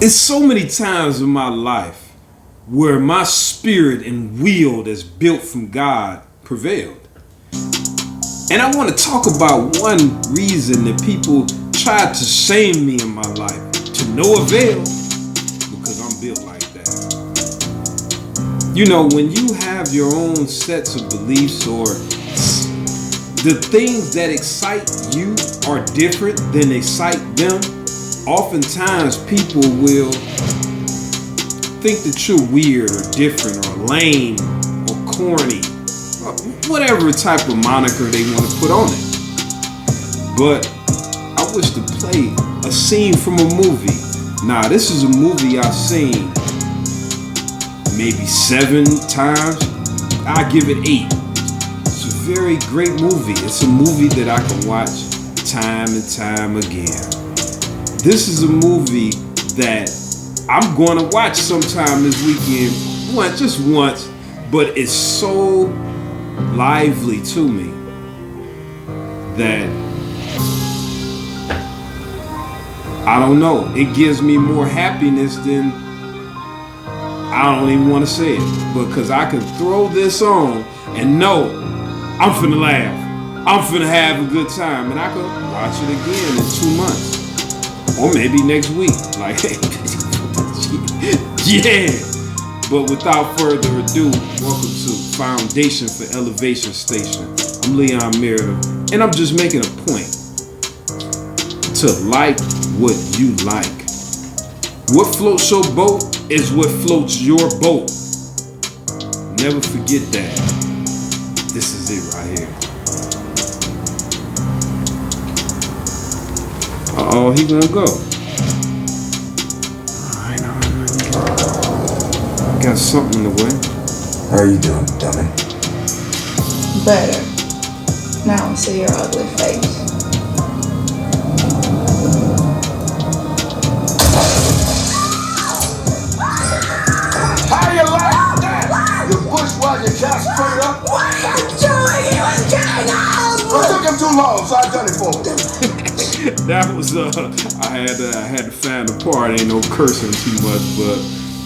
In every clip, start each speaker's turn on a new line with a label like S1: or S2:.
S1: It's so many times in my life where my spirit and will that's built from God prevailed. And I want to talk about one reason that people tried to shame me in my life to no avail, because I'm built like that. You know, when you have your own sets of beliefs, or the things that excite you are different than excite them, oftentimes people will think that you're weird or different or lame or corny, or whatever type of moniker they want to put on it. But I wish to play a scene from a movie. Nah, this is a movie I've seen maybe 7 times. I give it 8. It's a very great movie. It's a movie that I can watch time and time again. This is a movie that I'm going to watch sometime this weekend, just once, but it's so lively to me that I don't know, it gives me more happiness than, I don't even want to say it, because I can throw this on and know I'm finna laugh, I'm finna have a good time, and I can watch it again in 2 months. Or maybe next week. Like, yeah. But without further ado, welcome to Foundation for Elevation Station. I'm Leon Merida, and I'm just making a point to like what you like. What floats your boat is what floats your boat. Never forget that. This is it right here. Uh-oh, he gonna go. Alright. Got something in the way.
S2: How are you doing, dummy?
S3: Better. Now I see your ugly face.
S2: How you like that? You bushwhacker cat straight up.
S3: What are you doing? He was getting out!
S2: It took him too long, so I done it for him.
S1: That was I had to find the part. Ain't no cursing too much, but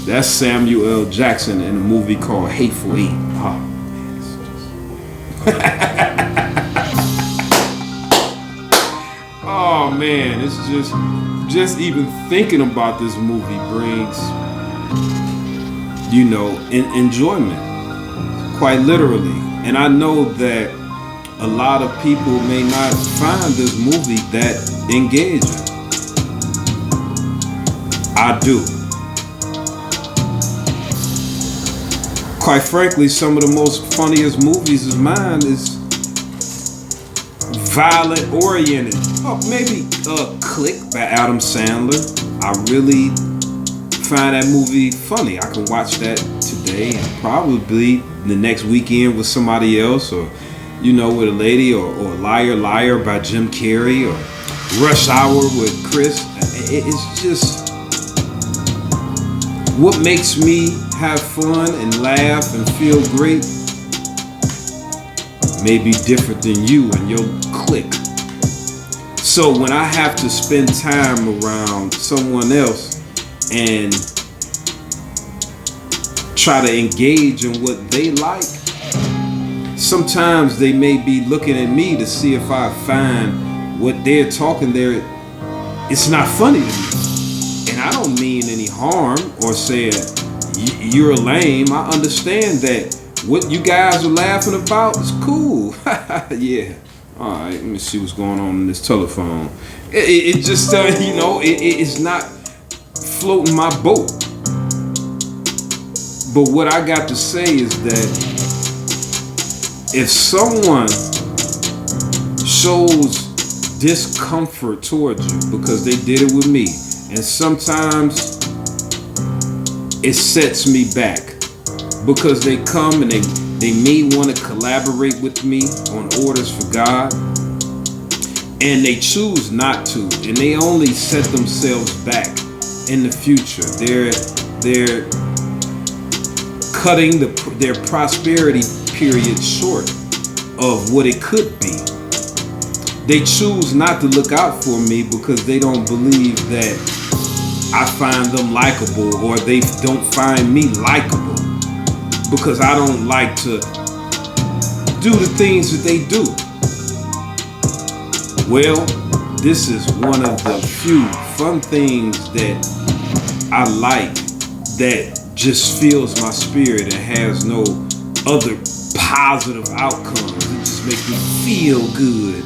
S1: that's Samuel L. Jackson in a movie called Hateful Eight. Oh, oh man, it's just even thinking about this movie brings, you know, enjoyment, quite literally. And I know that a lot of people may not find this movie that engaging. I do. Quite frankly, some of the most funniest movies of mine is violent oriented. Oh, maybe Click by Adam Sandler. I really find that movie funny. I can watch that today and probably the next weekend with somebody else, or you know, with a lady, or Liar Liar by Jim Carrey, or Rush Hour with Chris. It's just what makes me have fun and laugh and feel great may be different than you and your clique. So when I have to spend time around someone else and try to engage in what they like, sometimes they may be looking at me to see if I find what they're talking there, it's not funny to me. And I don't mean any harm or say you're lame. I understand that what you guys are laughing about is cool. Yeah. All right, let me see what's going on in this telephone. It just, you know, it's not floating my boat. But what I got to say is that if someone shows discomfort towards you because they did it with me, and sometimes it sets me back because they come and they may want to collaborate with me on orders for God, and they choose not to, and they only set themselves back in the future. They're cutting their prosperity period short of what it could be. They choose not to look out for me because they don't believe that I find them likable or they don't find me likable because I don't like to do the things that they do. Well, this is one of the few fun things that I like that just fills my spirit and has no other positive outcomes. It just makes me feel good.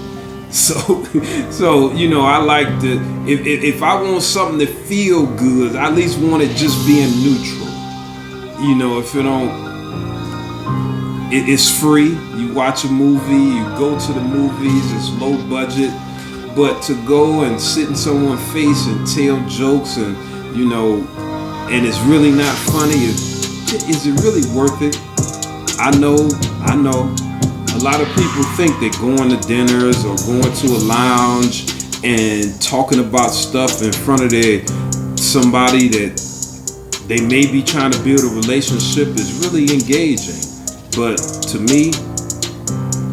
S1: So you know, I like to, if I want something to feel good, I at least want it just being neutral. You know, if it don't, it's free. You watch a movie, you go to the movies, it's low budget. But to go and sit in someone's face and tell jokes and, you know, and it's really not funny, is it really worth it? I know. A lot of people think that going to dinners or going to a lounge and talking about stuff in front of somebody that they may be trying to build a relationship is really engaging. But to me,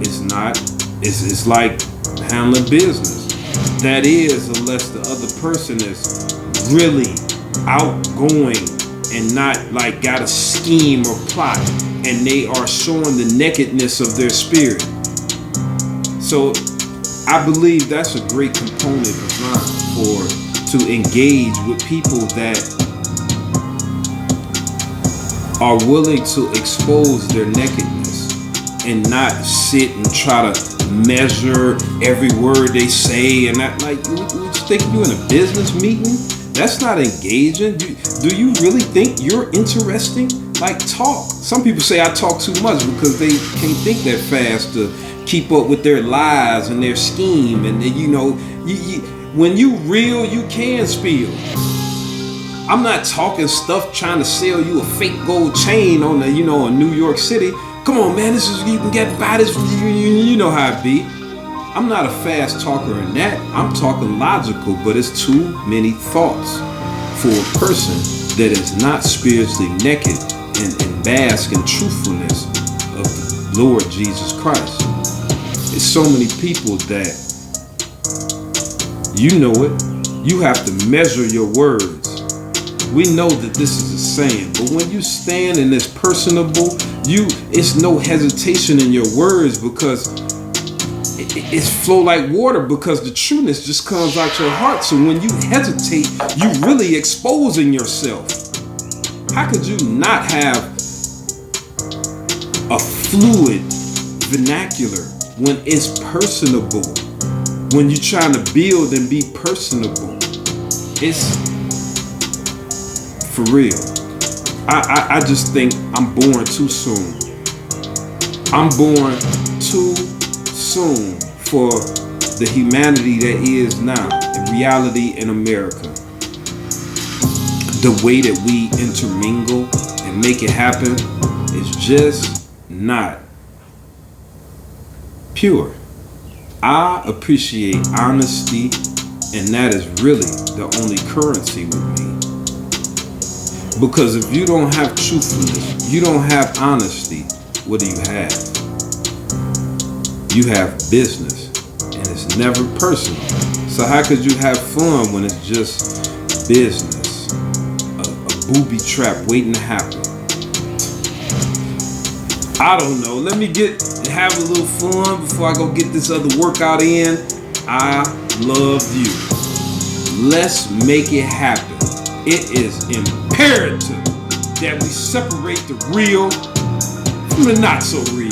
S1: it's not. It's like handling business. That is, unless the other person is really outgoing and not like got a scheme or plot, and they are showing the nakedness of their spirit. So I believe that's a great component of mine to engage with people that are willing to expose their nakedness and not sit and try to measure every word they say and that, like, you think you in a business meeting? That's not engaging. Do you really think you're interesting? Like, talk. Some people say I talk too much because they can't think that fast to keep up with their lies and their scheme. And you know, when you real, you can spill. I'm not talking stuff trying to sell you a fake gold chain on the, you know, in New York City. Come on, man, this is, you can get by this. You know how it be. I'm not a fast talker in that. I'm talking logical, but it's too many thoughts for a person that is not spiritually naked and bask in truthfulness of the Lord Jesus Christ. There's so many people that, you know it, you have to measure your words. We know that this is a saying, but when you stand and it's personable, it's no hesitation in your words because it's flow like water because the trueness just comes out your heart. So when you hesitate, you really exposing yourself. How could you not have a fluid vernacular when it's personable? When you're trying to build and be personable, it's for real. I just think I'm born too soon. I'm born too soon for the humanity that is now, in reality in America. The way that we intermingle and make it happen is just not pure. I appreciate honesty, and that is really the only currency with me. Because if you don't have truthfulness, you don't have honesty, what do you have? You have business, and it's never personal. So how could you have fun when it's just business? A booby trap waiting to happen. I don't know. Let me have a little fun before I go get this other workout in. I love you. Let's make it happen. It is imperative that we separate the real from the not so real.